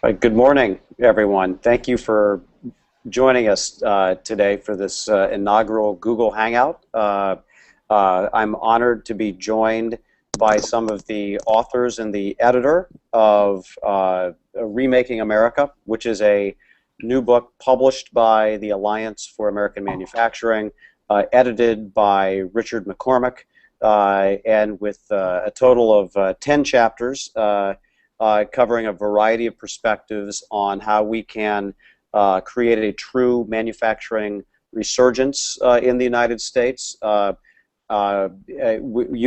Good morning, everyone. Thank you for joining us today for this inaugural Google Hangout. I'm honored to be joined by some of the authors and the editor of Remaking America, which is a new book published by the Alliance for American Manufacturing, edited by Richard McCormick, and with a total of 10 chapters. Covering a variety of perspectives on how we can create a true manufacturing resurgence in the United States. You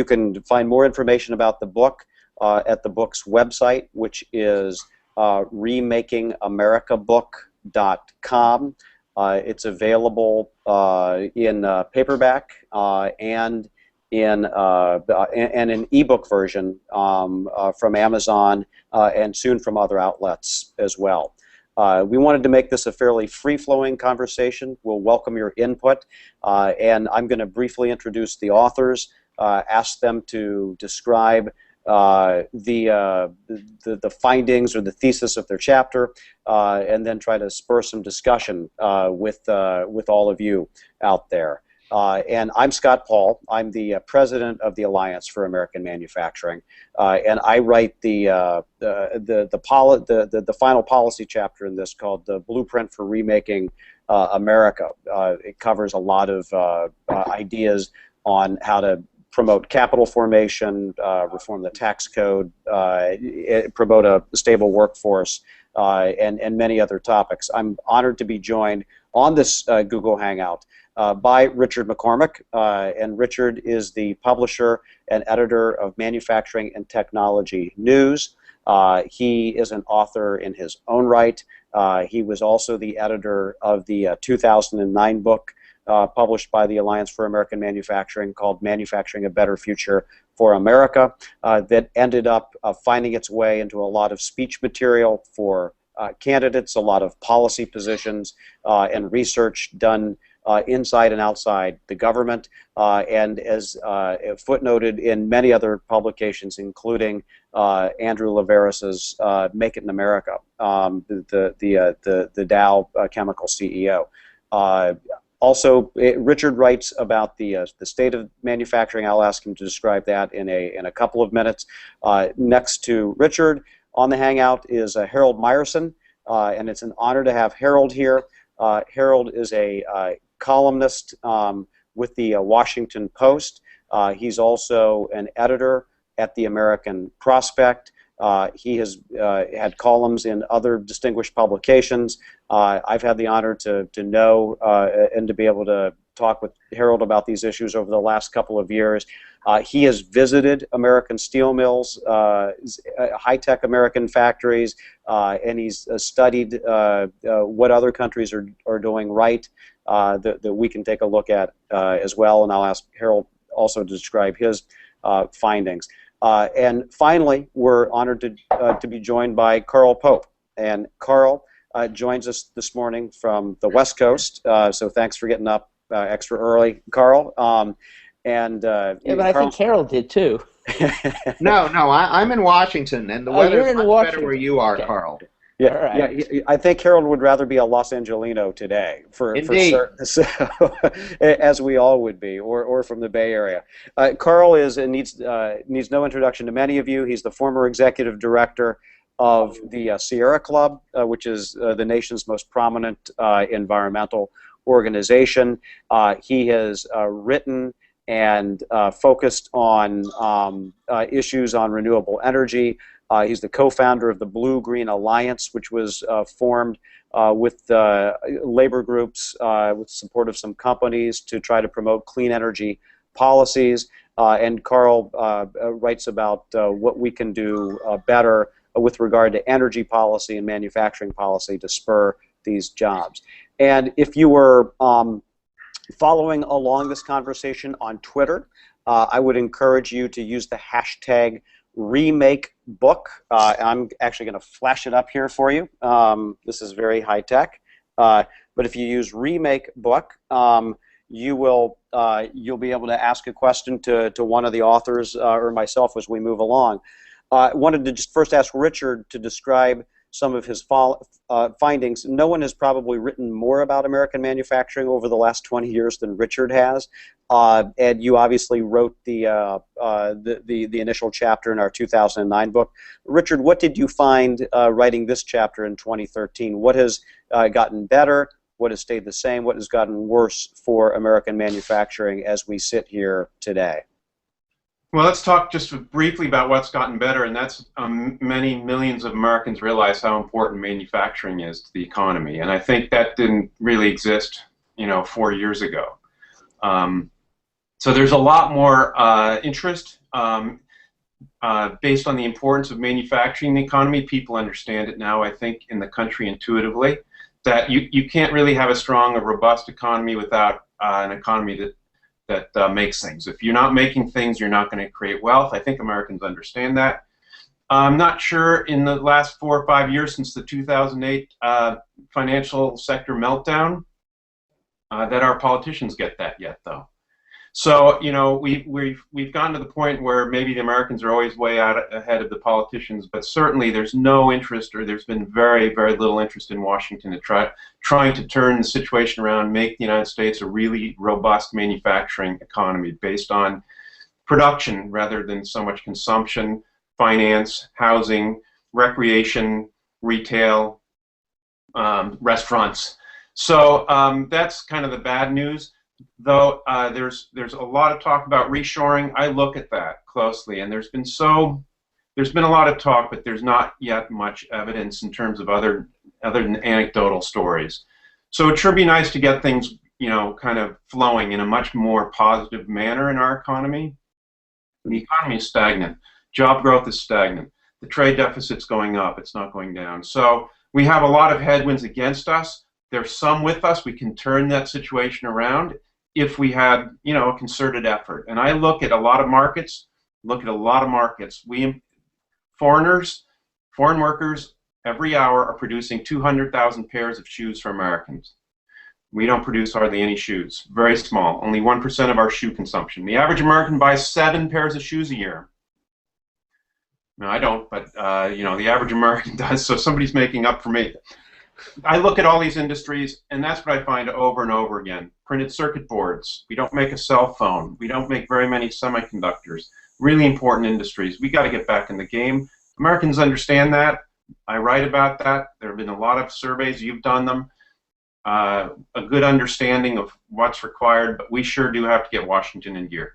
can find more information about the book at the book's website, which is ReMakingAmericaBook.com. It's available in paperback and in an ebook version from Amazon and soon from other outlets as well. We wanted to make this a fairly free-flowing conversation. We'll welcome your input, and I'm going to briefly introduce the authors, ask them to describe the findings or the thesis of their chapter, and then try to spur some discussion with all of you out there. And I'm Scott Paul. I'm the president of the Alliance for American Manufacturing, and I write the final policy chapter in this called "The Blueprint for Remaking America." It covers a lot of ideas on how to promote capital formation, reform the tax code, promote a stable workforce, and many other topics. I'm honored to be joined on this Google Hangout by Richard McCormick, and Richard is the publisher and editor of Manufacturing and Technology News. He is an author in his own right. He was also the editor of the 2009 book published by the Alliance for American Manufacturing called Manufacturing: A Better Future for America, that ended up finding its way into a lot of speech material for candidates, a lot of policy positions, and research done inside and outside the government, and as footnoted in many other publications, including Andrew Laveris's "Make It in America," the Dow chemical CEO. Also, Richard writes about the state of manufacturing. I'll ask him to describe that in a couple of minutes. Next to Richard on the Hangout is Harold Meyerson, and it's an honor to have Harold here. Harold is a columnist with the Washington Post. He's also an editor at the American Prospect. He has had columns in other distinguished publications. I've had the honor to know and to be able to talk with Harold about these issues over the last couple of years. He has visited American steel mills, high-tech American factories, and he's studied what other countries are doing right that we can take a look at as well. And I'll ask Harold also to describe his findings. And finally, we're honored to be joined by Carl Pope. And Carl joins us this morning from the West Coast, so thanks for getting up extra early, Carl. Yeah, but I think Harold did too. No, I'm in Washington, and the weather's much better where you are, Okay. Carl. Yeah, All right. yeah, I think Harold would rather be a Los Angelino today, for certain, so, as we all would be, or from the Bay Area. Carl needs no introduction to many of you. He's the former executive director of the Sierra Club, which is the nation's most prominent environmental organization. He has written and focused on issues on renewable energy. He's the co-founder of the Blue-Green Alliance, which was formed with labor groups with support of some companies to try to promote clean energy policies. And Carl writes about what we can do better with regard to energy policy and manufacturing policy to spur these jobs. And if you were following along this conversation on Twitter, I would encourage you to use the hashtag #ReMakeBook. I'm actually going to flash it up here for you. This is very high tech. But if you use #ReMakeBook, you'll be able to ask a question to one of the authors or myself as we move along. I wanted to just first ask Richard to describe some of his findings. No one has probably written more about American manufacturing over the last 20 years than Richard has. And you obviously wrote the initial chapter in our 2009 book. Richard, what did you find writing this chapter in 2013? What has gotten better? What has stayed the same? What has gotten worse for American manufacturing as we sit here today? Well, let's talk just briefly about what's gotten better, and that's many millions of Americans realize how important manufacturing is to the economy, and I think that didn't really exist, 4 years ago. So there's a lot more interest based on the importance of manufacturing in the economy. People understand it now, I think, in the country intuitively, that you can't really have a strong or robust economy without an economy that makes things. If you're not making things, you're not going to create wealth. I think Americans understand that. I'm not sure in the last 4 or 5 years since the 2008 financial sector meltdown that our politicians get that yet, though. So, we've gotten to the point where maybe the Americans are always way ahead of the politicians, but certainly there's no interest, or there's been very, very little interest in Washington to trying to turn the situation around, make the United States a really robust manufacturing economy based on production rather than so much consumption, finance, housing, recreation, retail, restaurants. So that's kind of the bad news. Though there's a lot of talk about reshoring. I look at that closely, and there's been a lot of talk, but there's not yet much evidence in terms of other than anecdotal stories. So it sure be nice to get things kind of flowing in a much more positive manner in our economy. The economy is stagnant. Job growth is stagnant. The trade deficit's going up. It's not going down. So we have a lot of headwinds against us. There's some with us. We can turn that situation around if we had, a concerted effort. And I look at a lot of markets. Foreign workers, every hour are producing 200,000 pairs of shoes for Americans. We don't produce hardly any shoes. Very small. Only 1% of our shoe consumption. The average American buys 7 pairs of shoes a year. No, I don't, but the average American does. So somebody's making up for me. I look at all these industries, and that's what I find over and over again. Printed circuit boards. We don't make a cell phone. We don't make very many semiconductors. Really important industries. We got to get back in the game. Americans understand that. I write about that. There have been a lot of surveys. You've done them. A good understanding of what's required, but we sure do have to get Washington in gear.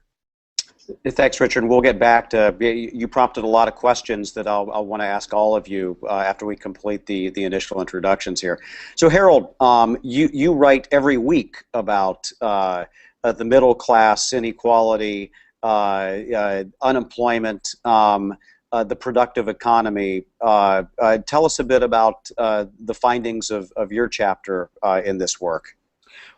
Thanks, Richard. We'll get back to, you prompted a lot of questions that I'll want to ask all of you after we complete the initial introductions here. So Harold, you write every week about the middle class, inequality, unemployment, the productive economy. Tell us a bit about the findings of your chapter in this work.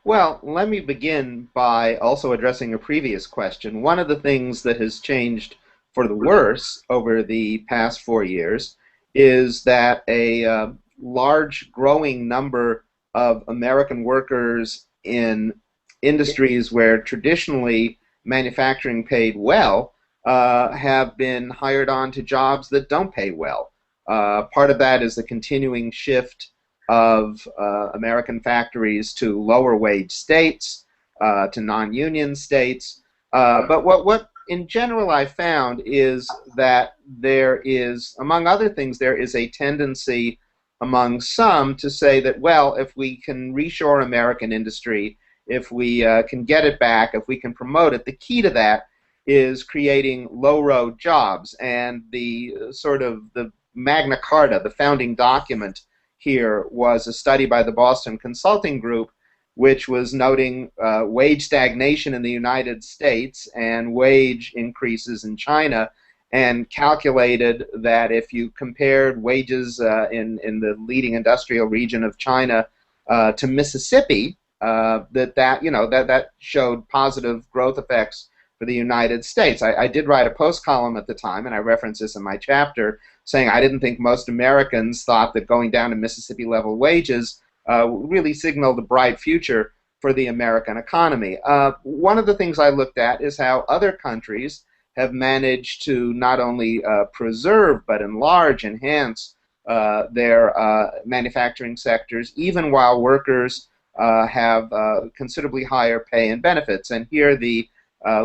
Well, let me begin by also addressing a previous question. One of the things that has changed for the worse over the past 4 years is that a large growing number of American workers in industries where traditionally manufacturing paid well have been hired on to jobs that don't pay well. Part of that is the continuing shift of American factories to lower wage states, to non-union states. But what in general I found is that there is, among other things, there is a tendency among some to say that, well, if we can reshore American industry, if we can get it back, if we can promote it, the key to that is creating low-road jobs. And the sort of the Magna Carta, the founding document here, was a study by the Boston Consulting Group, which was noting wage stagnation in the United States and wage increases in China, and calculated that if you compared wages in the leading industrial region of China to Mississippi, that showed positive growth effects for the United States. I did write a post column at the time, and I reference this in my chapter, saying I didn't think most Americans thought that going down to Mississippi level wages really signaled a bright future for the American economy. One of the things I looked at is how other countries have managed to not only preserve but enlarge, enhance their manufacturing sectors, even while workers have considerably higher pay and benefits. And here the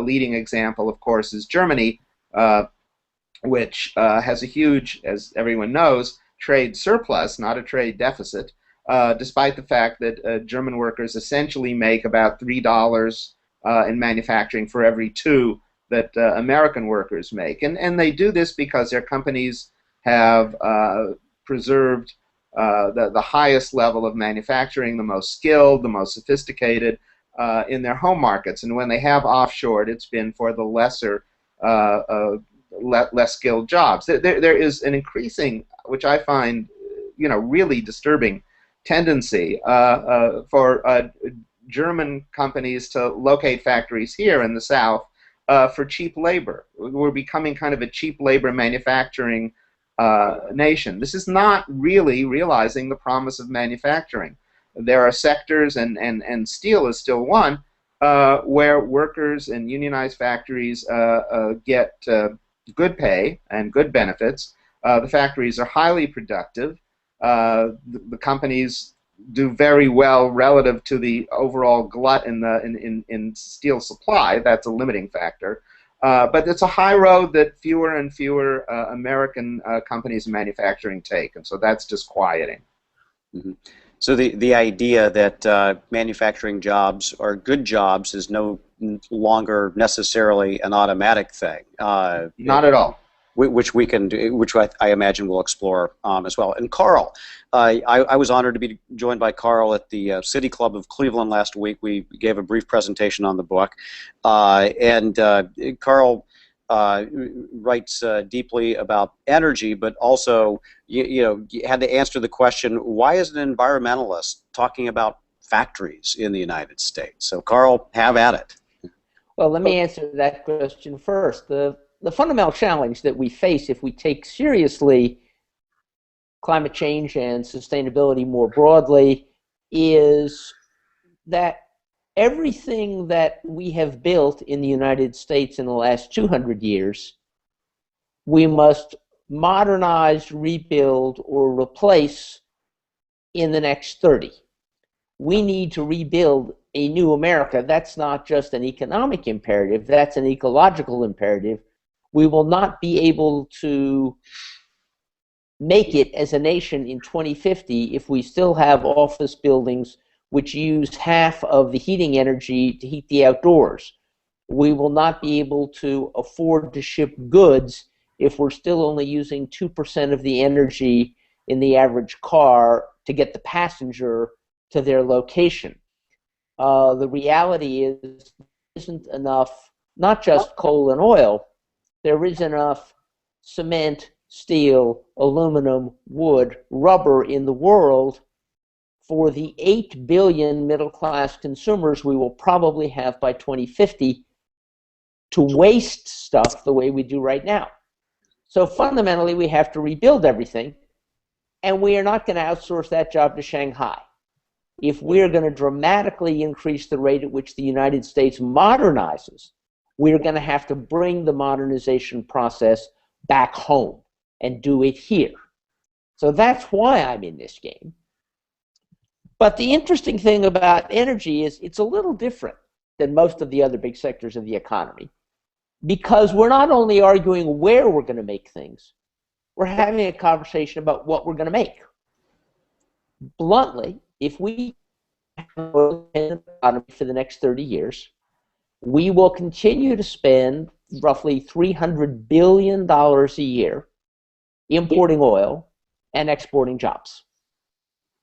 leading example, of course, is Germany, which has a huge, as everyone knows, trade surplus, not a trade deficit, despite the fact that German workers essentially make about $3 in manufacturing for every 2 that American workers make. And they do this because their companies have preserved the highest level of manufacturing, the most skilled, the most sophisticated in their home markets. And when they have offshored, it's been for the lesser, less skilled jobs. There is an increasing, which I find, really disturbing tendency for German companies to locate factories here in the South for cheap labor. We're becoming kind of a cheap labor manufacturing nation. This is not really realizing the promise of manufacturing. There are sectors, and steel is still one, where workers in unionized factories get good pay and good benefits. The factories are highly productive. The companies do very well relative to the overall glut in steel supply. That's a limiting factor. But it's a high road that fewer and fewer American companies in manufacturing take, and so that's disquieting. Mm-hmm. So the idea that manufacturing jobs are good jobs is no longer necessarily an automatic thing. Not at all. Which we can do, which I imagine we'll explore as well. And Carl, I was honored to be joined by Carl at the City Club of Cleveland last week. We gave a brief presentation on the book, and Carl writes deeply about energy, but also you had to answer the question: why is an environmentalist talking about factories in the United States? So Carl, have at it. Well, let me answer that question first. The fundamental challenge that we face if we take seriously climate change and sustainability more broadly is that everything that we have built in the United States in the last 200 years, we must modernize, rebuild, or replace in the next 30. We need to rebuild a new America. That's not just an economic imperative, that's an ecological imperative. We will not be able to make it as a nation in 2050 if we still have office buildings which use half of the heating energy to heat the outdoors. We will not be able to afford to ship goods if we're still only using 2% of the energy in the average car to get the passenger to their location. The reality is there isn't enough, not just coal and oil, there is enough cement, steel, aluminum, wood, rubber in the world for the 8 billion middle-class consumers we will probably have by 2050 to waste stuff the way we do right now. So fundamentally, we have to rebuild everything, and we are not going to outsource that job to Shanghai. If we're going to dramatically increase the rate at which the United States modernizes, we're going to have to bring the modernization process back home and do it here. So that's why I'm in this game. But the interesting thing about energy is it's a little different than most of the other big sectors of the economy, because we're not only arguing where we're going to make things, we're having a conversation about what we're going to make. Bluntly, if we have an oil-dependent economy for the next 30 years, we will continue to spend roughly $300 billion a year importing oil and exporting jobs.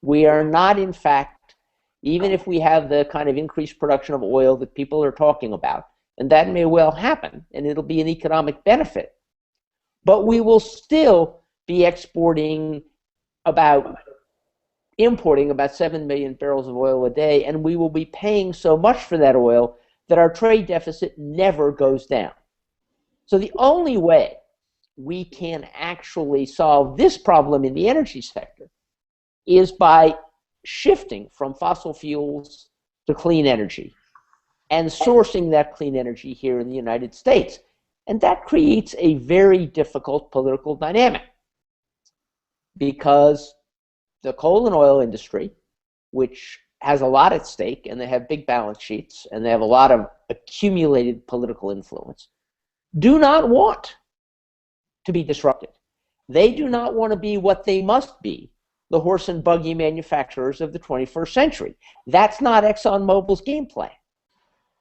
We are not, in fact, even if we have the kind of increased production of oil that people are talking about, and that may well happen, and it'll be an economic benefit, but we will still be importing about 7 million barrels of oil a day, and we will be paying so much for that oil that our trade deficit never goes down. So the only way we can actually solve this problem in the energy sector is by shifting from fossil fuels to clean energy and sourcing that clean energy here in the United States. And that creates a very difficult political dynamic. because the coal and oil industry, which has a lot at stake, and they have big balance sheets, and they have a lot of accumulated political influence, do not want to be disrupted. They do not want to be what they must be, the horse and buggy manufacturers of the 21st century. That's not ExxonMobil's game plan.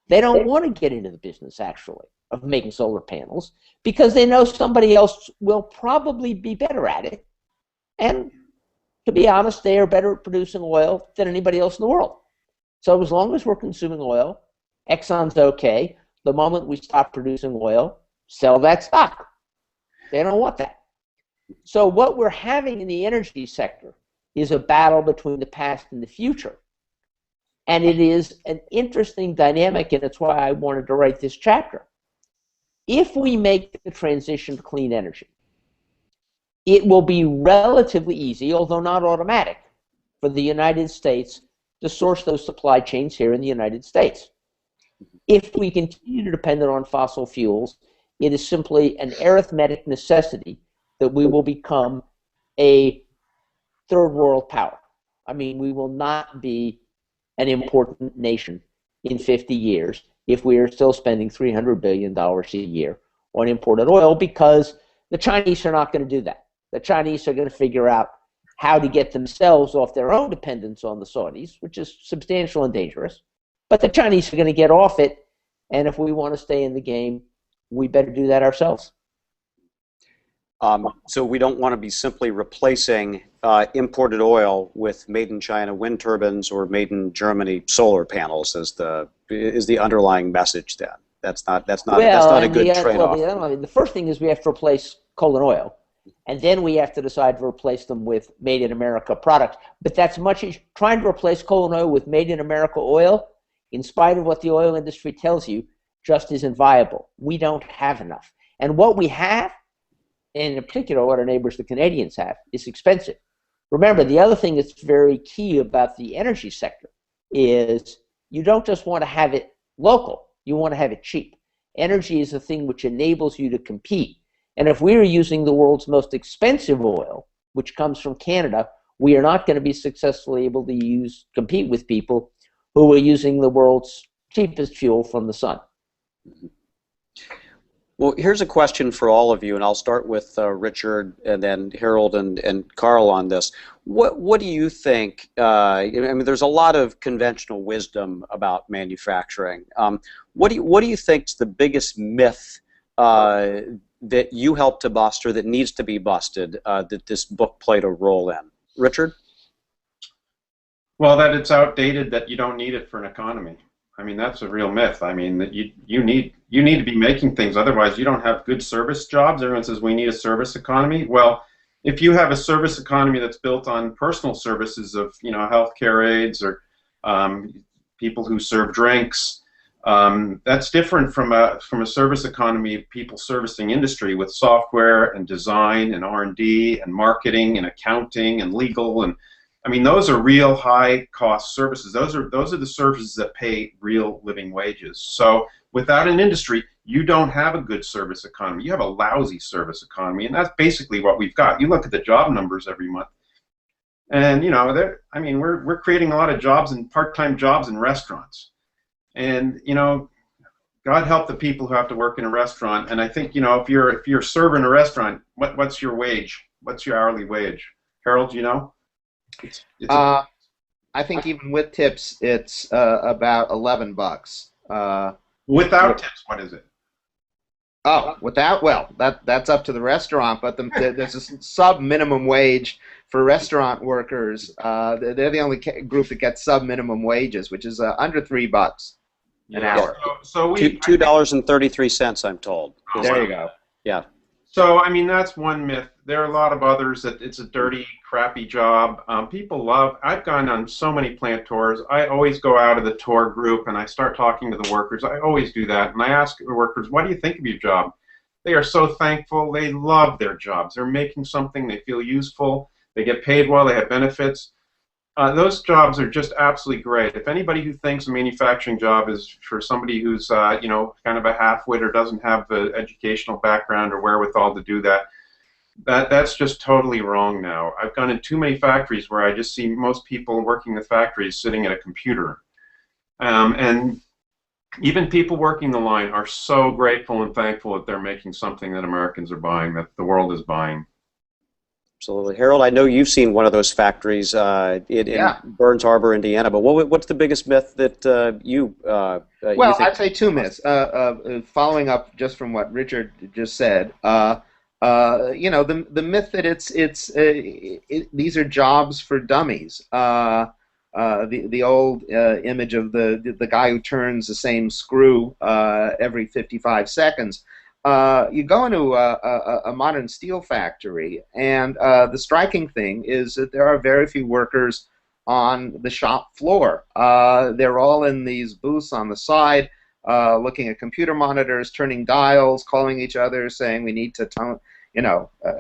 They don't want to get into the business, actually, of making solar panels because they know somebody else will probably be better at it. And to be honest, they are better at producing oil than anybody else in the world. So as long as we're consuming oil, Exxon's okay. The moment we stop producing oil, sell that stock. They don't want that. So what we're having in the energy sector is a battle between the past and the future. And it is an interesting dynamic, and it's why I wanted to write this chapter. If we make the transition to clean energy, it will be relatively easy, although not automatic, for the United States to source those supply chains here in the United States. If we continue to depend on fossil fuels, it is simply an arithmetic necessity that we will become a third world power. I mean, we will not be an important nation in 50 years if we are still spending $300 billion a year on imported oil, because the Chinese are not going to do that. The Chinese are going to figure out how to get themselves off their own dependence on the Saudis, which is substantial and dangerous. But the Chinese are going to get off it, and if we want to stay in the game, we better do that ourselves. So we don't want to be simply replacing imported oil with made in China wind turbines or made in Germany solar panels as the underlying message. Then that's not a good trade-off. Well, the first thing is we have to replace coal and oil, and then we have to decide to replace them with made in America products. But that's much as trying to replace coal and oil with made in America oil, in spite of what the oil industry tells you, just isn't viable. We don't have enough, and what we have, and in particular what our neighbors the Canadians have, is expensive. Remember, the other thing that's very key about the energy sector is you don't just want to have it local, you want to have it cheap. Energy is a thing which enables you to compete. And if we are using the world's most expensive oil, which comes from Canada, we are not going to be successfully able to compete with people who are using the world's cheapest fuel from the sun. Well, here's a question for all of you, and I'll start with Richard and then Harold and Carl on this. What do you think? I mean, there's a lot of conventional wisdom about manufacturing. What do you think is the biggest myth that you helped to bust or that needs to be busted that this book played a role in? Richard? Well, that it's outdated, that you don't need it for an economy. I mean, that's a real myth. I mean, that you need to be making things, otherwise you don't have good service jobs. Everyone says we need a service economy. Well, if you have a service economy that's built on personal services of, healthcare aides or people who serve drinks, that's different from a service economy of people servicing industry with software and design and R&D and marketing and accounting and legal, and I mean, those are real high-cost services. Those are the services that pay real living wages. So without an industry, you don't have a good service economy. You have a lousy service economy, and that's basically what we've got. You look at the job numbers every month, and I mean, we're creating a lot of jobs and part-time jobs in restaurants, and God help the people who have to work in a restaurant. And I think if you're a server in a restaurant, what's your wage? What's your hourly wage? Harold, do you know? I think even with tips, it's about $11. Without tips, what is it? Oh, without? Well, that's up to the restaurant, but there's a sub-minimum wage for restaurant workers. They're the only group that gets sub-minimum wages, which is under $3 an hour. So $2.33, I'm told. There you go. Yeah. So, I mean, that's one myth. There are a lot of others that it's a dirty, crappy job. I've gone on so many plant tours. I always go out of the tour group and I start talking to the workers. I always do that. And I ask the workers, what do you think of your job? They are so thankful. They love their jobs. They're making something. They feel useful. They get paid well. They have benefits. Those jobs are just absolutely great. If anybody who thinks a manufacturing job is for somebody who's kind of a half-wit or doesn't have the educational background or wherewithal to do that, That's just totally wrong now. I've gone in too many factories where I just see most people working the factories sitting at a computer. And even people working the line are so grateful and thankful that they're making something that Americans are buying, that the world is buying. Absolutely. Harold, I know you've seen one of those factories in Burns Harbor, Indiana, but what's the biggest myth that you Well, you think? I'd say two myths. Following up just from what Richard just said, the myth that these are jobs for dummies. The old image of the guy who turns the same screw every 55 seconds. You go into a modern steel factory, and the striking thing is that there are very few workers on the shop floor. They're all in these booths on the side, looking at computer monitors, turning dials, calling each other, saying we need to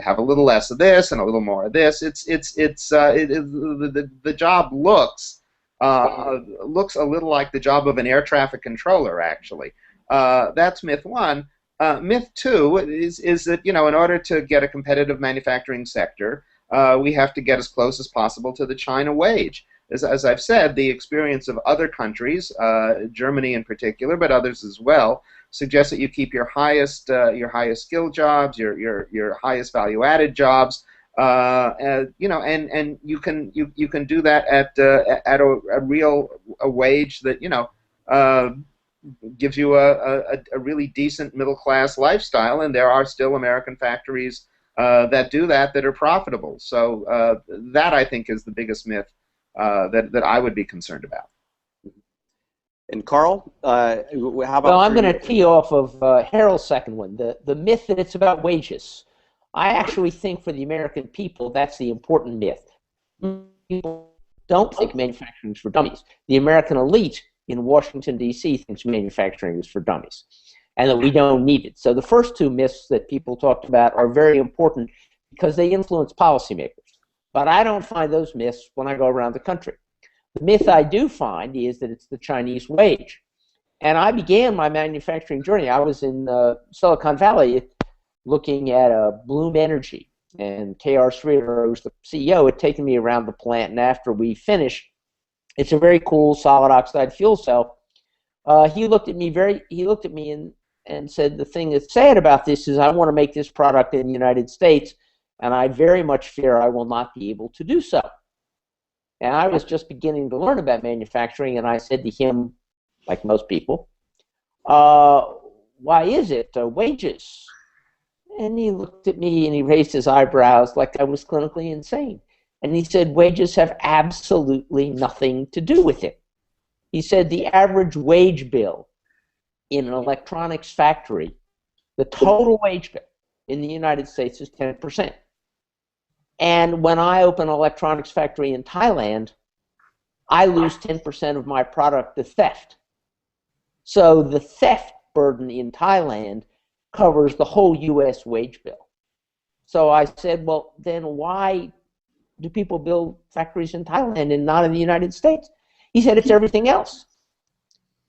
have a little less of this and a little more of this. The job looks a little like the job of an air traffic controller, actually. That's myth one. Myth two is that, in order to get a competitive manufacturing sector, we have to get as close as possible to the China wage. As I've said, the experience of other countries, Germany in particular, but others as well, suggests that you keep your highest skill jobs, your highest value-added jobs, and you can do that at a real wage that gives you a really decent middle-class lifestyle, and there are still American factories that do that are profitable. So that, I think, is the biggest myth that I would be concerned about. And Carl, how about? Well, I'm going to tee off of Harold's second one, the myth that it's about wages. I actually think for the American people, that's the important myth. People don't think manufacturing is for dummies. The American elite in Washington, D.C. thinks manufacturing is for dummies, and that we don't need it. So the first two myths that people talked about are very important because they influence policymakers. But I don't find those myths when I go around the country. The myth I do find is that it's the Chinese wage. And I began my manufacturing journey. I was in Silicon Valley looking at Bloom Energy, and K.R. Sridhar, who's the CEO, had taken me around the plant, and after we finished, it's a very cool solid oxide fuel cell. He looked at me and said, the thing that's sad about this is I want to make this product in the United States, and I very much fear I will not be able to do so. And I was just beginning to learn about manufacturing, and I said to him, like most people, why is it? Wages. And he looked at me and he raised his eyebrows like I was clinically insane. And he said, wages have absolutely nothing to do with it. He said the average wage bill in an electronics factory, the total wage bill in the United States is 10%. And when I open an electronics factory in Thailand, I lose 10% of my product to theft. So the theft burden in Thailand covers the whole U.S. wage bill. So I said, well, then why do people build factories in Thailand and not in the United States? He said, it's everything else.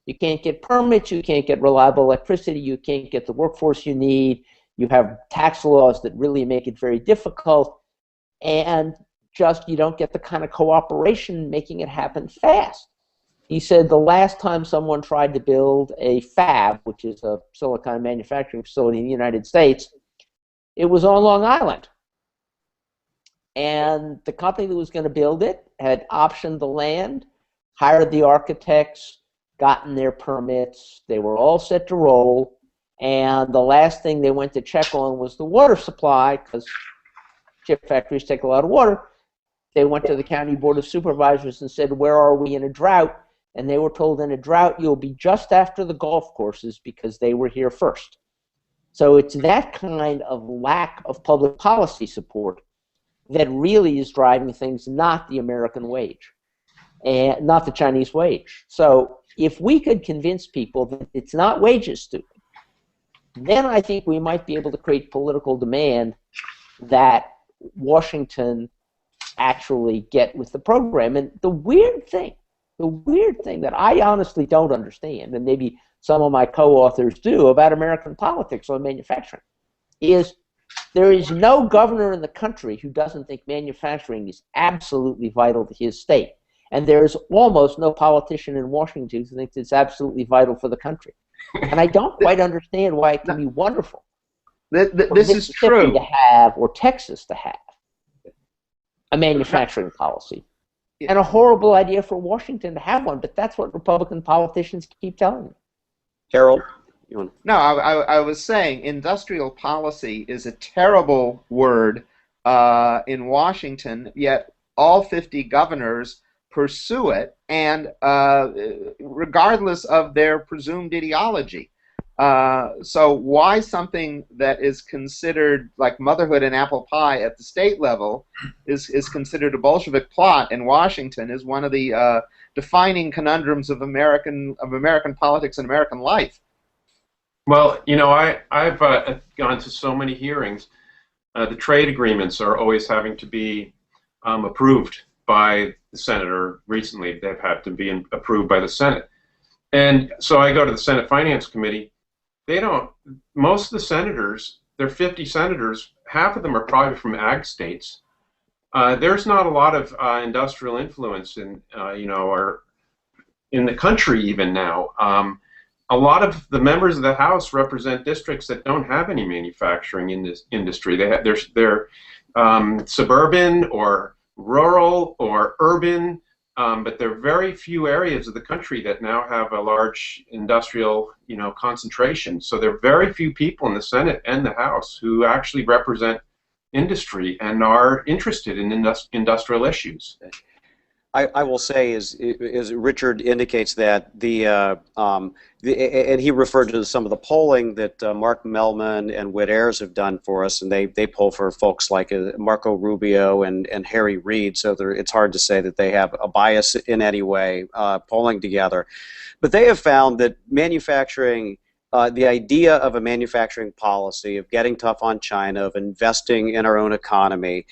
You can't get permits, you can't get reliable electricity, you can't get the workforce you need, you have tax laws that really make it very difficult, and just you don't get the kind of cooperation making it happen fast. He said the last time someone tried to build a fab, which is a silicon manufacturing facility in the United States, it was on Long Island. And the company that was going to build it had optioned the land, hired the architects, gotten their permits, they were all set to roll, and the last thing they went to check on was the water supply, because chip factories take a lot of water. They went to the county board of supervisors and said, where are we in a drought? And they were told, in a drought you'll be just after the golf courses because they were here first. So it's that kind of lack of public policy support that really is driving things, not the American wage, and not the Chinese wage. So if we could convince people that it's not wages, stupid, then I think we might be able to create political demand that Washington actually get with the program. And the weird thing that I honestly don't understand, and maybe some of my co-authors do, about American politics on manufacturing, is There is no governor in the country who doesn't think manufacturing is absolutely vital to his state. And there's almost no politician in Washington who thinks it's absolutely vital for the country. And I don't quite understand why it can be wonderful This is true. to have, or Texas to have, a manufacturing policy. And a horrible idea for Washington to have one, but that's what Republican politicians keep telling me. Harold? No, I was saying industrial policy is a terrible word in Washington, yet all 50 governors pursue it, and regardless of their presumed ideology. So why something that is considered like motherhood and apple pie at the state level is considered a Bolshevik plot in Washington is one of the defining conundrums of American politics and American life. Well, you know, I've gone to so many hearings. The trade agreements are always having to be approved by the Senate, or recently they've had to be approved by the Senate. And so I go to the Senate Finance Committee. They don't, most of the senators, there are 50 senators, half of them are probably from ag states. There's not a lot of industrial influence in, you know, or in the country even now. A lot of the members of the House represent districts that don't have any manufacturing in this industry. They're suburban or rural or urban, but there are very few areas of the country that now have a large industrial, you know, concentration. So there are very few people in the Senate and the House who actually represent industry and are interested in industrial issues. I will say, as Richard indicates, that and he referred to some of the polling that Mark Mellman and Whit Ayers have done for us, and they poll for folks like Marco Rubio and Harry Reid, so it's hard to say that they have a bias in any way polling together. But they have found that manufacturing, the idea of a manufacturing policy, of getting tough on China, of investing in our own economy,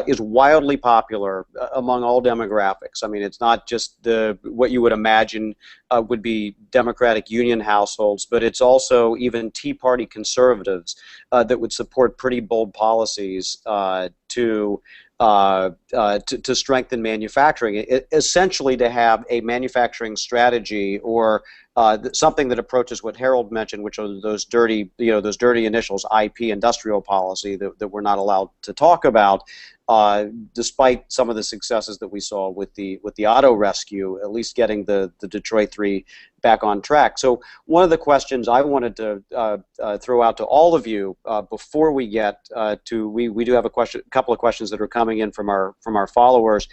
is wildly popular among all demographics. I mean, it's not just what you would imagine would be Democratic Union households, but it's also even Tea Party conservatives that would support pretty bold policies to strengthen manufacturing, essentially to have a manufacturing strategy, or something that approaches what Harold mentioned, which are those dirty, those dirty initials, IP, industrial policy, that we're not allowed to talk about, despite some of the successes that we saw with the auto rescue, at least getting the Detroit 3 back on track. So one of the questions I wanted to throw out to all of you before we get to, we do have a couple of questions that are coming in from our followers,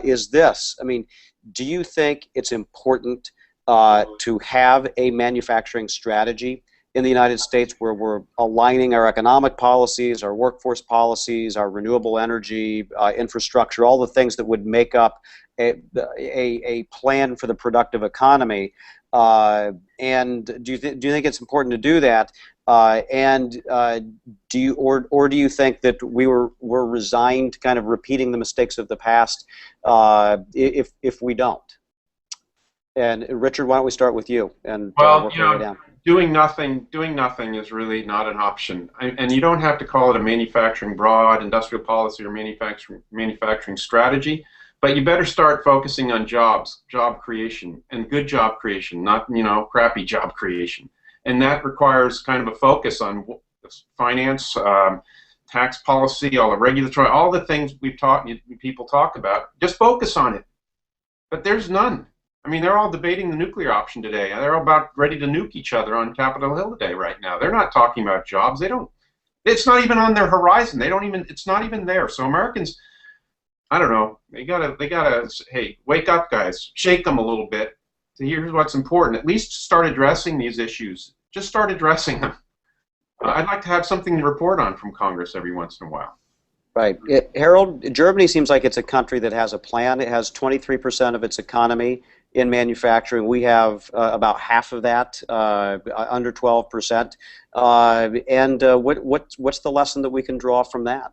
is this. I mean, do you think it's important to have a manufacturing strategy in the United States where we're aligning our economic policies, our workforce policies, our renewable energy infrastructure, all the things that would make up a plan for the productive economy? And do you think it's important to do that? Do you think that we're resigned to kind of repeating the mistakes of the past if we don't? And Richard, why don't we start with you and work our way down? Doing nothing is really not an option. And you don't have to call it a broad industrial policy or manufacturing strategy, but you better start focusing on job creation, and good job creation, not crappy job creation. And that requires kind of a focus on finance, tax policy, all the regulatory, all the things people talk about. Just focus on it. But there's none. I mean, they're all debating the nuclear option today. They're all about ready to nuke each other on Capitol Hill today right now. They're not talking about jobs. It's not even on their horizon. It's not even there. So Americans, I don't know, they gotta, hey, wake up, guys. Shake them a little bit. Here's what's important. At least start addressing these issues. Just start addressing them. I'd like to have something to report on from Congress every once in a while. Right. Harold, Germany seems like it's a country that has a plan. It has 23% of its economy in manufacturing. We have about half of that, under 12%. What's the lesson that we can draw from that?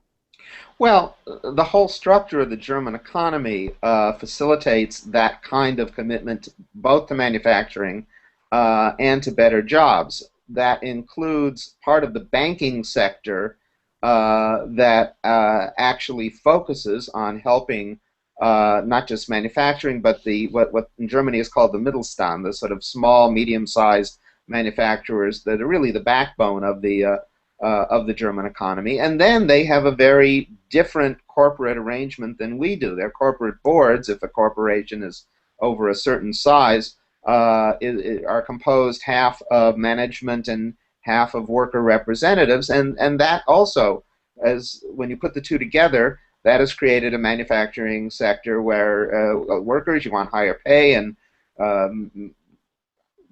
Well, the whole structure of the German economy facilitates that kind of commitment both to manufacturing and to better jobs. That includes part of the banking sector that actually focuses on helping not just manufacturing, but what in Germany is called the Mittelstand, the sort of small, medium-sized manufacturers that are really the backbone of the German economy. And then they have a very different corporate arrangement than we do. Their corporate boards, if a corporation is over a certain size, are composed half of management and half of worker representatives, and that also, as when you put the two together, that has created a manufacturing sector where workers, you want higher pay, and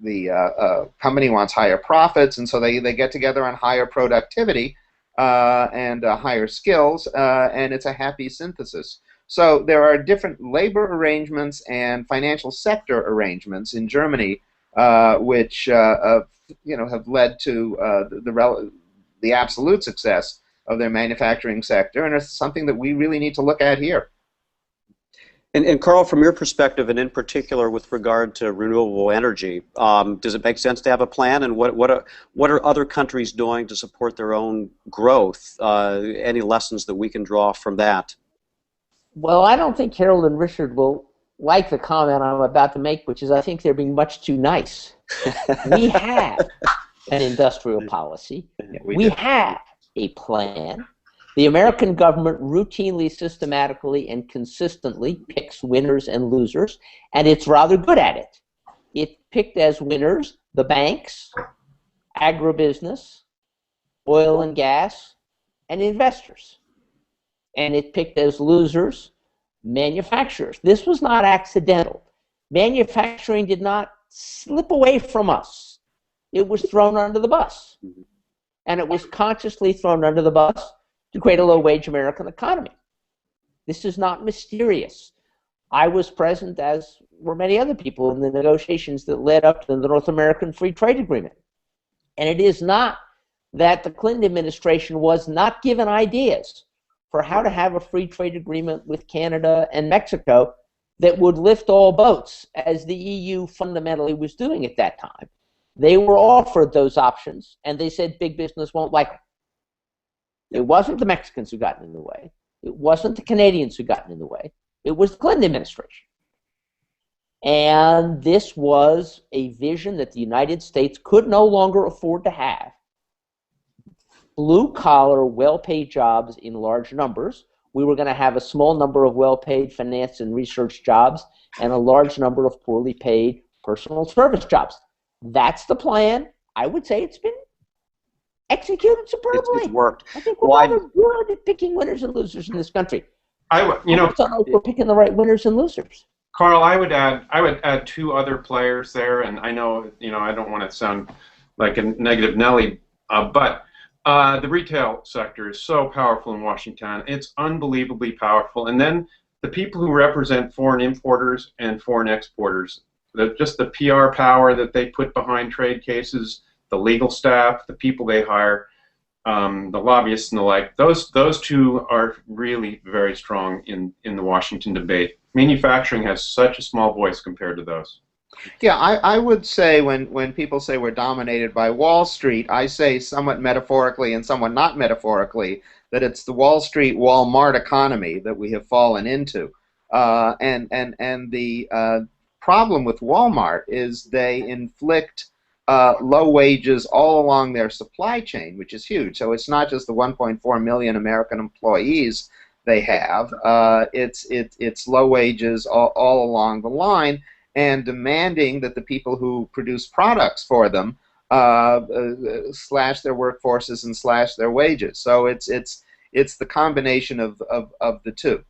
the company wants higher profits, and so they get together on higher productivity and higher skills, and it's a happy synthesis. So there are different labor arrangements and financial sector arrangements in Germany, which have led to the absolute success of their manufacturing sector, and it's something that we really need to look at here. And Carl, from your perspective, and in particular with regard to renewable energy, does it make sense to have a plan? And what are other countries doing to support their own growth? Any lessons that we can draw from that? Well, I don't think Harold and Richard will like the comment I'm about to make, which is I think they're being much too nice. We have an industrial policy. Yeah, we have a plan. The American government routinely, systematically, and consistently picks winners and losers, and it's rather good at it. It picked as winners the banks, agribusiness, oil and gas, and investors. And it picked as losers manufacturers. This was not accidental. Manufacturing did not slip away from us. It was thrown under the bus. And it was consciously thrown under the bus to create a low-wage American economy. This is not mysterious. I was present, as were many other people, in the negotiations that led up to the North American Free Trade Agreement. And it is not that the Clinton administration was not given ideas for how to have a free trade agreement with Canada and Mexico that would lift all boats, as the EU fundamentally was doing at that time. They were offered those options, and they said big business won't like them. It wasn't the Mexicans who got in the way. It wasn't the Canadians who got in the way. It was the Clinton administration. And this was a vision that the United States could no longer afford to have. Blue-collar, well-paid jobs in large numbers. We were going to have a small number of well-paid finance and research jobs and a large number of poorly paid personal service jobs. That's the plan. I would say it's been executed superbly. It's worked. I think we're rather good at picking winners and losers in this country. I don't know if we're picking the right winners and losers. Carl, I would add two other players there, and I know I don't want to sound like a negative Nelly, but the retail sector is so powerful in Washington. It's unbelievably powerful. And then the people who represent foreign importers and foreign exporters, just the PR power that they put behind trade cases, the legal staff, the people they hire, the lobbyists and the like, those two are really very strong in the Washington debate. Manufacturing has such a small voice compared to those. Yeah, I would say when people say we're dominated by Wall Street, I say somewhat metaphorically and somewhat not metaphorically that it's the Wall Street Walmart economy that we have fallen into. And the problem with Walmart is they inflict low wages all along their supply chain, which is huge. So it's not just the 1.4 million American employees they have. It's low wages all along the line, and demanding that the people who produce products for them slash their workforces and slash their wages. So it's the combination of the two.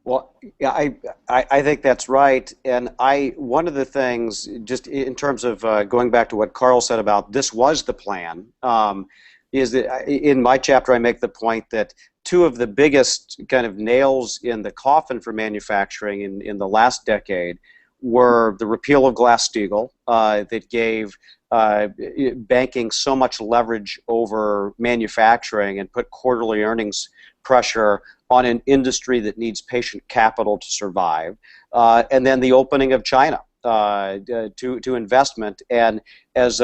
Well, yeah, I think that's right, and one of the things, just in terms of going back to what Carl said about this was the plan, is that in my chapter I make the point that two of the biggest kind of nails in the coffin for manufacturing in the last decade were the repeal of Glass-Steagall that gave banking so much leverage over manufacturing and put quarterly earnings pressure on an industry that needs patient capital to survive, and then the opening of China to investment. And as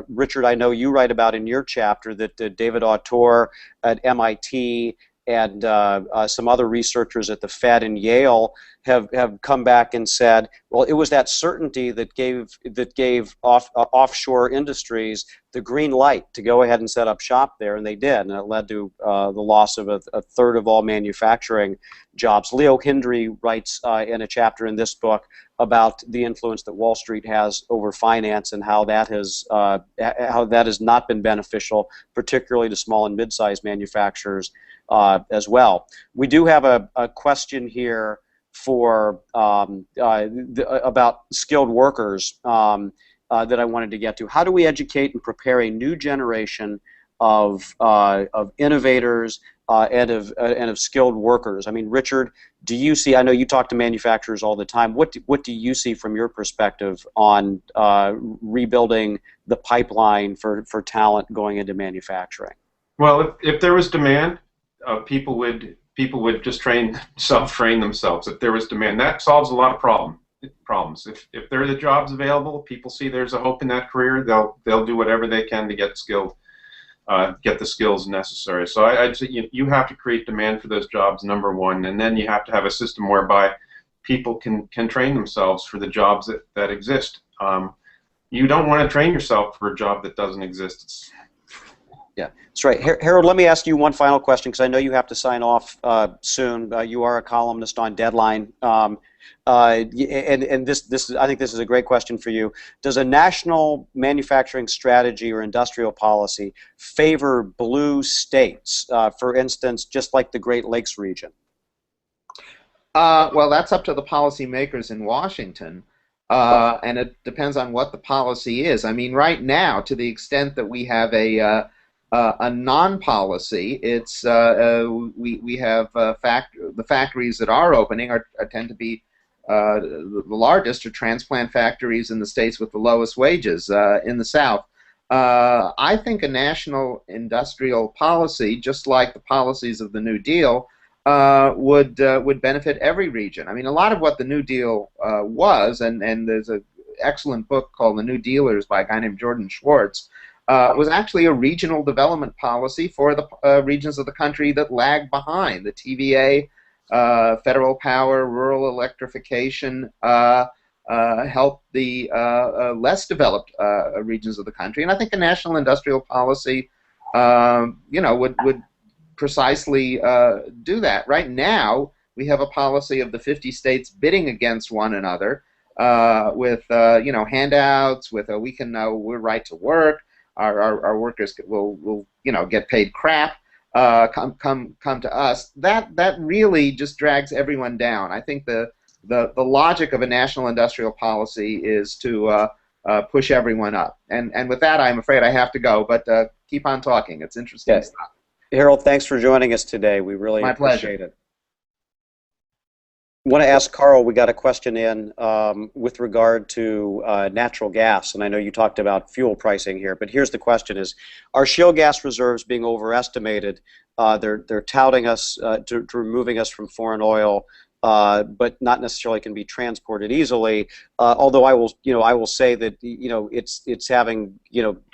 Richard, I know you write about in your chapter that David Autor at MIT and some other researchers at the Fed and Yale have come back and said, well, it was that certainty that gave offshore industries the green light to go ahead and set up shop there, and they did, and it led to the loss of a third of all manufacturing jobs. Leo Hindry writes in a chapter in this book about the influence that Wall Street has over finance and how that has not been beneficial, particularly to small and mid-sized manufacturers as well. We do have a question here for about skilled workers that I wanted to get to. How do we educate and prepare a new generation of innovators and of skilled workers? I mean, Richard, do you see? I know you talk to manufacturers all the time. What do you see from your perspective on rebuilding the pipeline for talent going into manufacturing? Well, if there was demand, people would just self-train themselves. If there was demand, that solves a lot of problems. If there are the jobs available, people see there's a hope in that career, they'll do whatever they can to get skilled, get the skills necessary. So I'd say you have to create demand for those jobs, number one, and then you have to have a system whereby people can train themselves for the jobs that exist. You don't want to train yourself for a job that doesn't exist. Yeah, that's right. Harold, let me ask you one final question because I know you have to sign off soon. You are a columnist on Deadline, and this I think this is a great question for you. Does a national manufacturing strategy or industrial policy favor blue states, for instance, just like the Great Lakes region? Well, that's up to the policymakers in Washington, and it depends on what the policy is. I mean, right now, to the extent that we have a non-policy, it's we have the factories that are opening tend to be the largest are transplant factories in the states with the lowest wages in the South. I think a national industrial policy, just like the policies of the New Deal, would benefit every region. I mean, a lot of what the New Deal was, and there's an excellent book called The New Dealers by a guy named Jordan Schwartz, was actually a regional development policy for the regions of the country that lagged behind. The TVA, federal power, rural electrification helped the less developed regions of the country. And I think a national industrial policy, would precisely do that. Right now, we have a policy of the 50 states bidding against one another with handouts, with we're right to work. Our workers will get paid crap. Come to us. That really just drags everyone down. I think the logic of a national industrial policy is to push everyone up. And with that, I'm afraid I have to go. But keep on talking. It's interesting stuff. Harold, thanks for joining us today. We really appreciate it. I want to ask Carl, we got a question in with regard to natural gas, and I know you talked about fuel pricing here, but here's the question is, are shale gas reserves being overestimated? They're touting us to removing us from foreign oil, but not necessarily can be transported easily, although I will say that it's having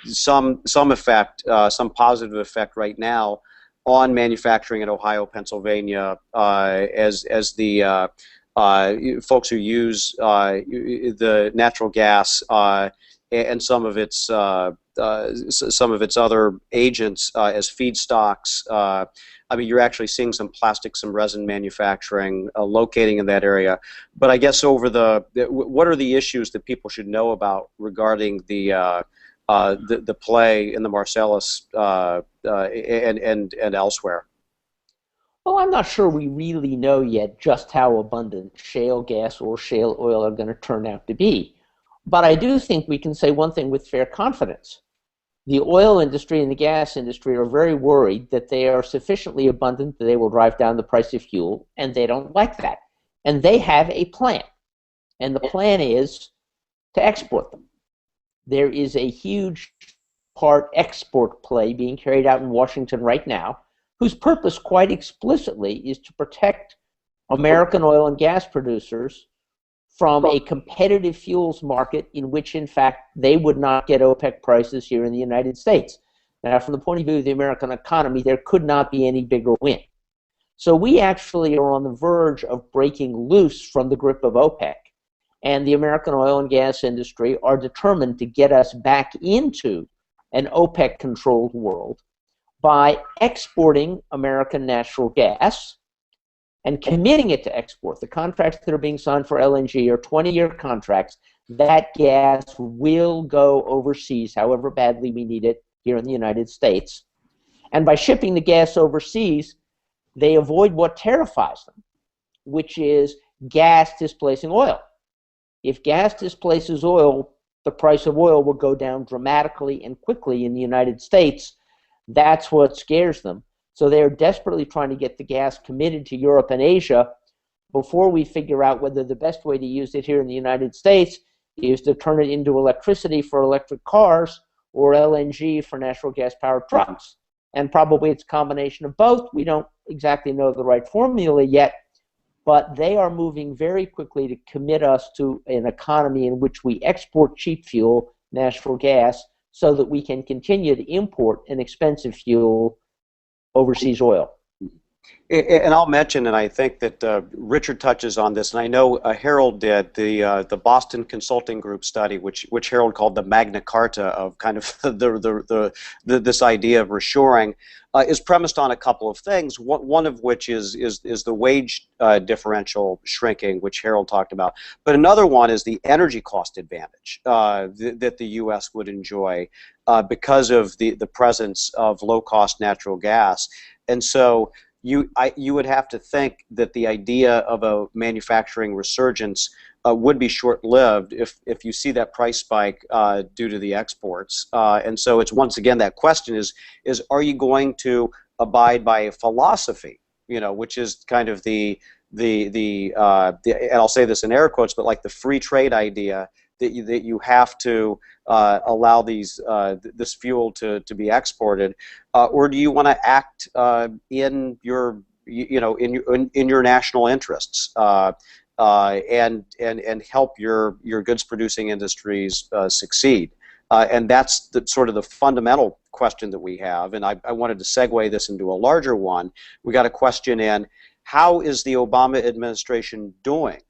some effect, some positive effect right now on manufacturing in Ohio, Pennsylvania, as the folks who use the natural gas and some of its other agents as feedstocks. I mean, you're actually seeing some plastic, some resin manufacturing locating in that area. But I guess what are the issues that people should know about regarding the play in the Marcellus and elsewhere? Well, I'm not sure we really know yet just how abundant shale gas or shale oil are going to turn out to be. But I do think we can say one thing with fair confidence. The oil industry and the gas industry are very worried that they are sufficiently abundant that they will drive down the price of fuel, and they don't like that. And they have a plan. And the plan is to export them. There is a huge part export play being carried out in Washington right now, whose purpose quite explicitly is to protect American oil and gas producers from a competitive fuels market in which, in fact, they would not get OPEC prices here in the United States. Now, from the point of view of the American economy, there could not be any bigger win. So we actually are on the verge of breaking loose from the grip of OPEC, and the American oil and gas industry are determined to get us back into an OPEC-controlled world by exporting American natural gas and committing it to export. The contracts that are being signed for LNG are 20-year contracts. That gas will go overseas, however badly we need it here in the United States. And by shipping the gas overseas, they avoid what terrifies them, which is gas displacing oil. If gas displaces oil, the price of oil will go down dramatically and quickly in the United States. That's what scares them. So they're desperately trying to get the gas committed to Europe and Asia before we figure out whether the best way to use it here in the United States is to turn it into electricity for electric cars or LNG for natural gas-powered trucks. And probably it's a combination of both. We don't exactly know the right formula yet, but they are moving very quickly to commit us to an economy in which we export cheap fuel, natural gas, so that we can continue to import an expensive fuel, overseas oil. And I'll mention, and I think that Richard touches on this, and I know Harold did, the Boston Consulting Group study, which Harold called the Magna Carta of kind of this idea of reshoring, is premised on a couple of things. One of which is the wage differential shrinking, which Harold talked about, but another one is the energy cost advantage that the U.S. would enjoy because of the presence of low-cost natural gas, and so you would have to think that the idea of a manufacturing resurgence would be short-lived if you see that price spike due to the exports. And so it's once again that question is are you going to abide by a philosophy, which is kind of the and I'll say this in air quotes, but like the free trade idea that you have to allow this fuel to be exported, or do you want to act in your in your national interests and help your goods producing industries succeed? And that's sort of the fundamental question that we have. And I wanted to segue this into a larger one. We got a question in: how is the Obama administration doing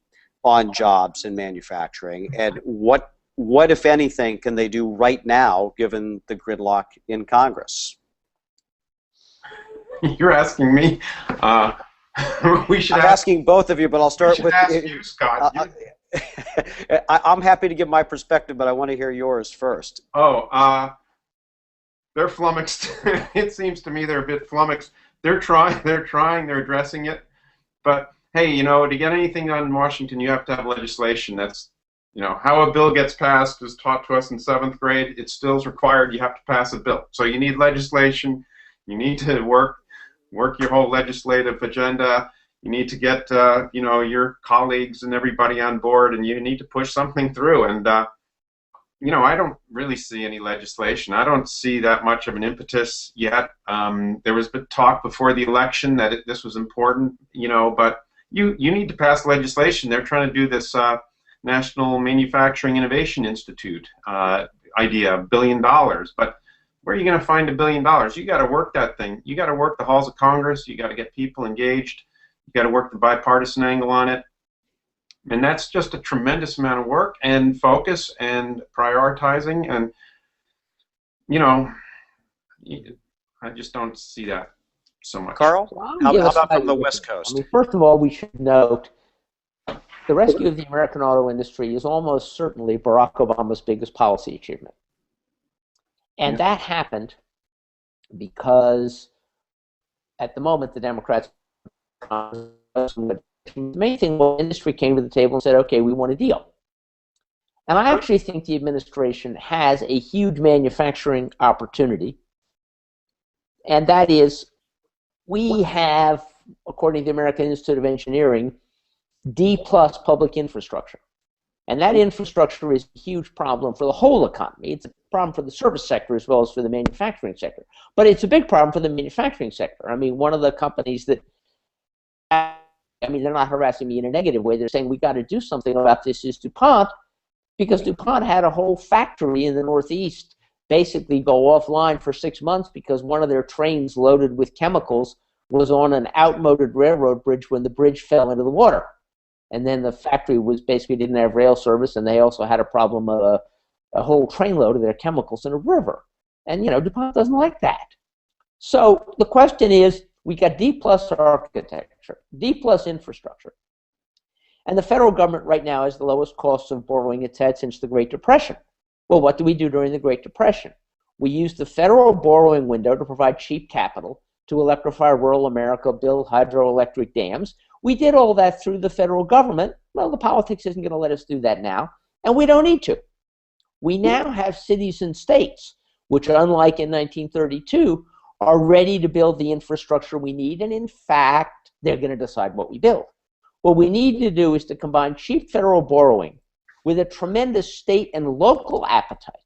on jobs and manufacturing, and what if anything can they do right now given the gridlock in Congress? You're asking me. I'm asking both of you, but I'll start with you, Scott. I'm happy to give my perspective, but I want to hear yours first. Oh, they're flummoxed. It seems to me they're a bit flummoxed. They're trying, they're addressing it, but hey, to get anything done in Washington, you have to have legislation. That's, how a bill gets passed was taught to us in 7th grade. It still is required. You have to pass a bill. So you need legislation. You need to work your whole legislative agenda. You need to get, your colleagues and everybody on board, and you need to push something through. And, I don't really see any legislation. I don't see that much of an impetus yet. There was talk before the election that this was important, but you need to pass legislation. They're trying to do this National Manufacturing Innovation Institute idea, $1 billion. But where are you going to find $1 billion? You got to work that thing. You got to work the halls of Congress. You got to get people engaged. You got to work the bipartisan angle on it. And that's just a tremendous amount of work and focus and prioritizing. And, I just don't see that so much. Carl, how about from the West Coast? First of all, we should note the rescue of the American auto industry is almost certainly Barack Obama's biggest policy achievement. And that happened because at the moment the Democrats, the main thing was the industry came to the table and said, okay, we want a deal. And I actually think the administration has a huge manufacturing opportunity, and that is we have, according to the American Institute of Engineering, D+ public infrastructure. And that infrastructure is a huge problem for the whole economy. It's a problem for the service sector as well as for the manufacturing sector. But it's a big problem for the manufacturing sector. I mean, one of the companies that I mean, they're not harassing me in a negative way. They're saying we got to do something about this is DuPont, because DuPont had a whole factory in the Northeast basically go offline for 6 months because one of their trains loaded with chemicals was on an outmoded railroad bridge when the bridge fell into the water. And then the factory was basically didn't have rail service, and they also had a problem of a whole trainload of their chemicals in a river. And, you know, DuPont doesn't like that. So the question is, we got D-plus architecture, D-plus infrastructure. And the federal government right now has the lowest costs of borrowing it's had since the Great Depression. Well, what did we do during the Great Depression? We used the federal borrowing window to provide cheap capital to electrify rural America, build hydroelectric dams. We did all that through the federal government. Well, the politics isn't going to let us do that now, and we don't need to. We now have cities and states, which, unlike in 1932, are ready to build the infrastructure we need, and in fact, they're going to decide what we build. What we need to do is to combine cheap federal borrowing with a tremendous state and local appetite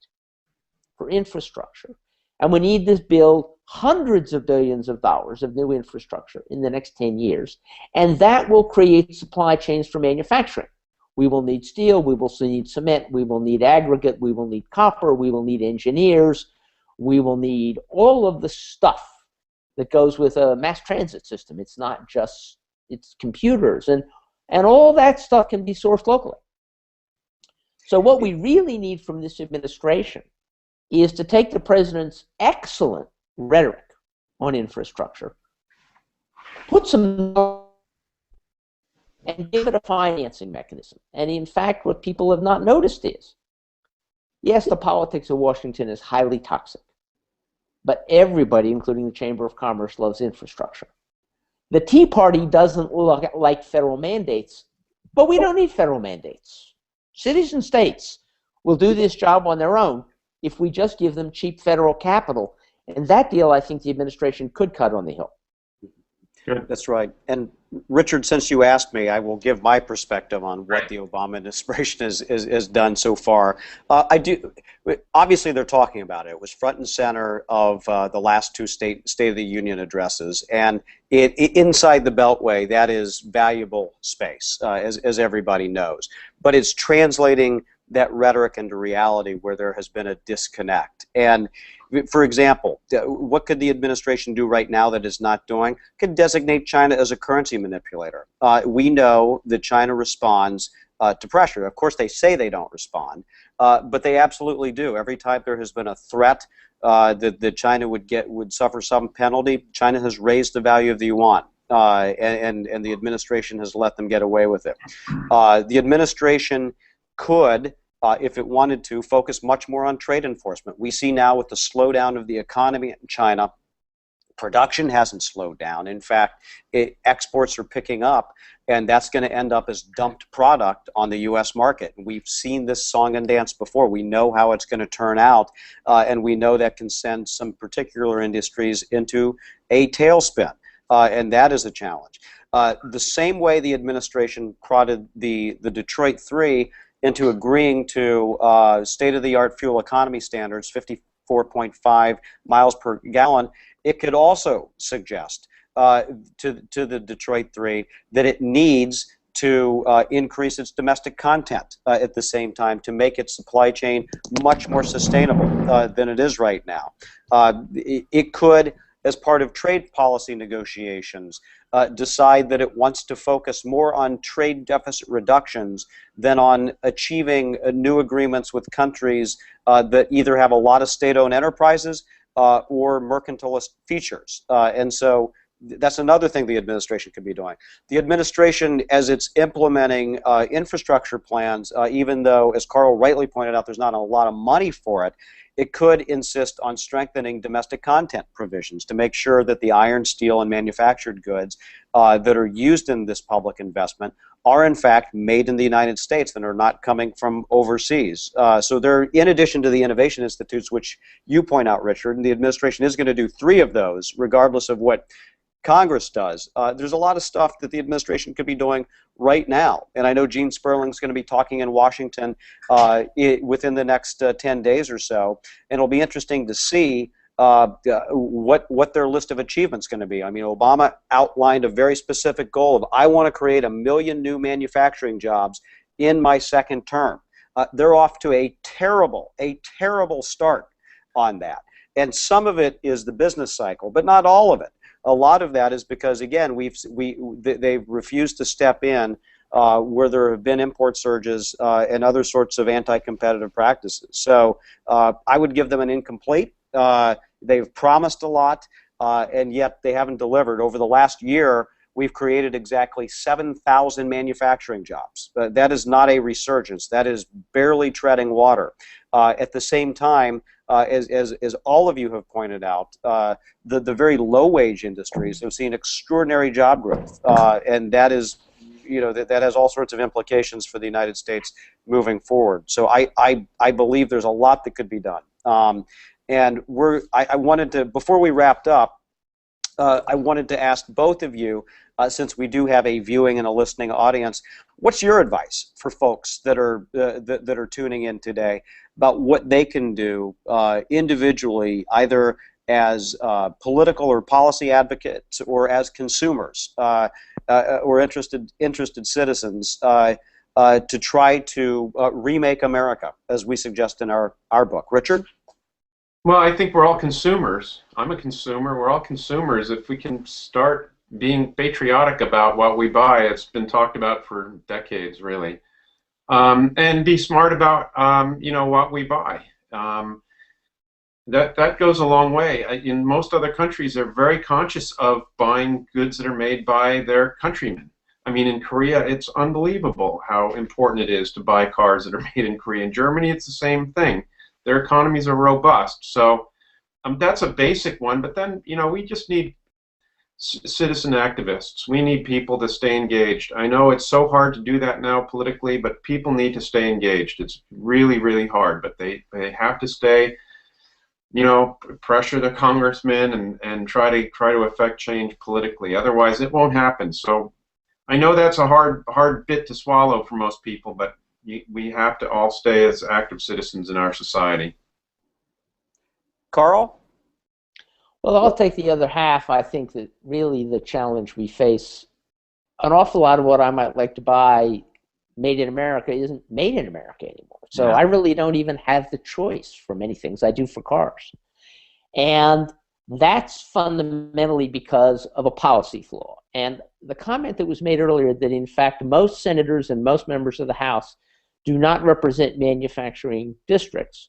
for infrastructure, and we need to build hundreds of billions of dollars of new infrastructure in the next 10 years, and that will create supply chains for manufacturing. We will need steel, we will need cement, we will need aggregate, we will need copper, we will need engineers, we will need all of the stuff that goes with a mass transit system. It's not just, it's computers, and all that stuff can be sourced locally. So what we really need from this administration is to take the president's excellent rhetoric on infrastructure, put some and give it a financing mechanism. And in fact, what people have not noticed is, yes, the politics of Washington is highly toxic, but everybody, including the Chamber of Commerce, loves infrastructure. The Tea Party doesn't like federal mandates, but we don't need federal mandates. Cities and states will do this job on their own if we just give them cheap federal capital. And that deal, I think the administration could cut on the Hill. Good. That's right. And Richard, since you asked me, I will give my perspective on what the Obama administration has done so far. Obviously, they're talking about it. It was front and center of the last two State of the Union addresses. And inside the Beltway, that is valuable space, as everybody knows. But it's translating that rhetoric into reality where there has been a disconnect. And for example, what could the administration do right now that it's not doing? Could designate China as a currency manipulator. We know that China responds to pressure. Of course, they say they don't respond, but they absolutely do. Every time there has been a threat that China would suffer some penalty, China has raised the value of the yuan. And the administration has let them get away with it. The administration could, if it wanted to, focus much more on trade enforcement. We see now with the slowdown of the economy in China, production hasn't slowed down. In fact, exports are picking up, and that's going to end up as dumped product on the U.S. market. We've seen this song and dance before. We know how it's going to turn out, and we know that can send some particular industries into a tailspin, and that is a challenge. The same way the administration prodded the Detroit Three into agreeing to state-of-the-art fuel economy standards, 54.5 miles per gallon, it could also suggest to the Detroit Three that it needs to increase its domestic content at the same time to make its supply chain much more sustainable than it is right now. It could, as part of trade policy negotiations, decide that it wants to focus more on trade deficit reductions than on achieving new agreements with countries that either have a lot of state-owned enterprises or mercantilist features. And so that's another thing the administration could be doing. The administration, as it's implementing infrastructure plans, even though, as Carl rightly pointed out, there's not a lot of money for it, it could insist on strengthening domestic content provisions to make sure that the iron, steel, and manufactured goods that are used in this public investment are in fact made in the United States and are not coming from overseas. So they're, in addition to the innovation institutes, which you point out, Richard, and the administration is going to do 3 of those, regardless of what Congress does. There's a lot of stuff that the administration could be doing right now, and I know Gene Sperling's going to be talking in Washington within the next 10 days or so, and it'll be interesting to see what their list of achievements going to be. I mean, Obama outlined a very specific goal of, I want to create 1 million new manufacturing jobs in my second term. They're off to a terrible start on that. And some of it is the business cycle, but not all of it. A lot of that is because, again, they've refused to step in where there have been import surges and other sorts of anti-competitive practices. So I would give them an incomplete. They've promised a lot, and yet they haven't delivered. Over the last year, we've created exactly 7,000 manufacturing jobs. That is not a resurgence. That is barely treading water. At the same time, as all of you have pointed out, the very low-wage industries have seen extraordinary job growth, and that is, that has all sorts of implications for the United States moving forward. So I believe there's a lot that could be done. And I wanted to, before we wrapped up, I wanted to ask both of you, since we do have a viewing and a listening audience, what's your advice for folks that are tuning in today about what they can do individually, either as political or policy advocates or as consumers or interested citizens to try to remake America, as we suggest in our book? Richard? Well, I think we're all consumers. I'm a consumer. We're all consumers. If we can start being patriotic about what we buy, it's been talked about for decades, really, and be smart about what we buy. That goes a long way. In most other countries, they're very conscious of buying goods that are made by their countrymen. I mean, in Korea, it's unbelievable how important it is to buy cars that are made in Korea. In Germany, it's the same thing. Their economies are robust. So that's a basic one. But then, we just need citizen activists. We need people to stay engaged. I know it's so hard to do that now politically, but people need to stay engaged. It's really, really hard. But they have to stay, pressure the congressmen and try to affect change politically. Otherwise, it won't happen. So I know that's a hard bit to swallow for most people, but we have to all stay as active citizens in our society. Carl? Well, I'll take the other half. I think that really the challenge we face, an awful lot of what I might like to buy made in America isn't made in America anymore. So I really don't even have the choice for many things I do for cars. And that's fundamentally because of a policy flaw. And the comment that was made earlier that, in fact, most senators and most members of the House do not represent manufacturing districts.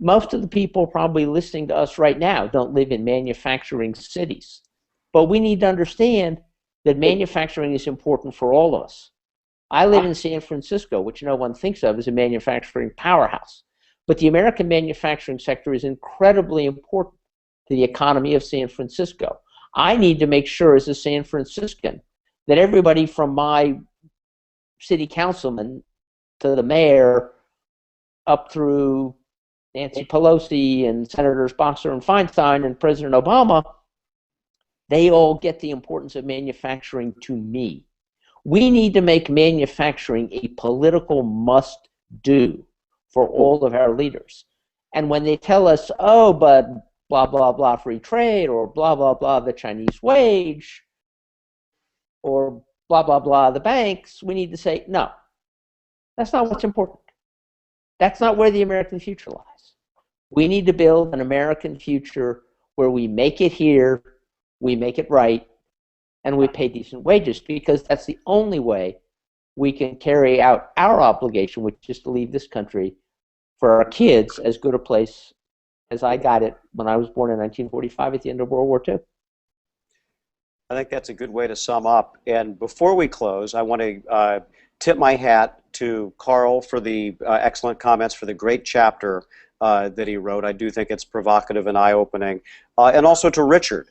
Most of the people probably listening to us right now don't live in manufacturing cities. But we need to understand that manufacturing is important for all of us. I live in San Francisco, which no one thinks of as a manufacturing powerhouse. But the American manufacturing sector is incredibly important to the economy of San Francisco. I need to make sure, as a San Franciscan, that everybody from my city councilman to the mayor up through Nancy Pelosi and Senators Boxer and Feinstein and President Obama, they all get the importance of manufacturing to me. We need to make manufacturing a political must-do for all of our leaders. And when they tell us, oh, but blah, blah, blah, free trade, or blah, blah, blah, the Chinese wage, or blah, blah, blah, the banks, we need to say, no, that's not what's important. That's not where the American future lies. We need to build an American future where we make it here, we make it right, and we pay decent wages, because that's the only way we can carry out our obligation, which is to leave this country for our kids as good a place as I got it when I was born in 1945 at the end of World War II. I think that's a good way to sum up. And before we close, I want to tip my hat to Carl for the excellent comments, for the great chapter that he wrote. I do think it's provocative and eye-opening. And also to Richard,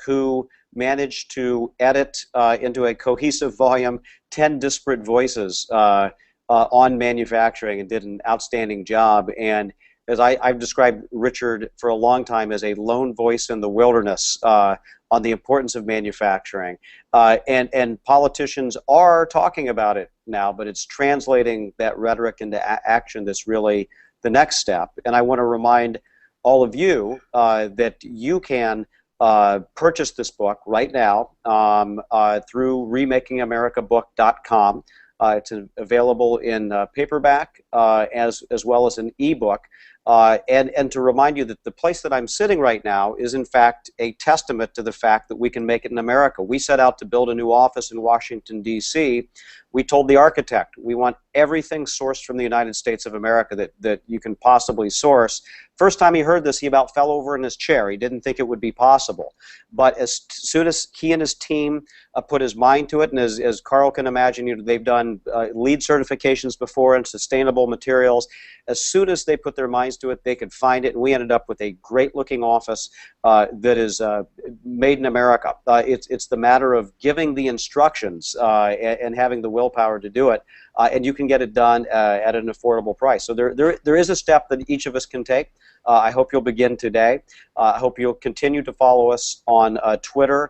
who managed to edit into a cohesive volume 10 disparate voices on manufacturing and did an outstanding job. And as I've described Richard for a long time as a lone voice in the wilderness on the importance of manufacturing. And politicians are talking about it now, but it's translating that rhetoric into action that's really the next step. And I want to remind all of you that you can purchase this book right now through ReMakingAmericaBook.com. It's available in paperback as well as an ebook. And to remind you that the place that I'm sitting right now is in fact a testament to the fact that we can make it in America. We set out to build a new office in Washington, D.C. We told the architect we want everything sourced from the United States of America that you can possibly source. First time he heard this, he about fell over in his chair. He didn't think it would be possible. But as soon as he and his team put his mind to it, and as Carl can imagine, they've done LEED certifications before and sustainable materials. As soon as they put their minds to it, they could find it, and we ended up with a great-looking office that is made in America. It's the matter of giving the instructions and having the willpower to do it, and you can get it done at an affordable price. So there is a step that each of us can take. I hope you'll begin today. I hope you'll continue to follow us on Twitter.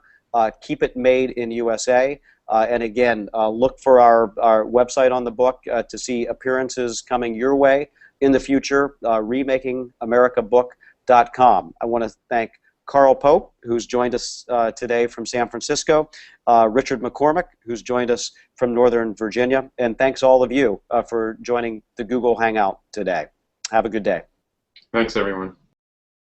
Keep It Made in USA. And again, look for our website on the book to see appearances coming your way in the future, ReMakingAmericaBook.com. I want to thank Carl Pope, who's joined us today from San Francisco, Richard McCormick, who's joined us from Northern Virginia, and thanks all of you for joining the Google Hangout today. Have a good day. Thanks, everyone.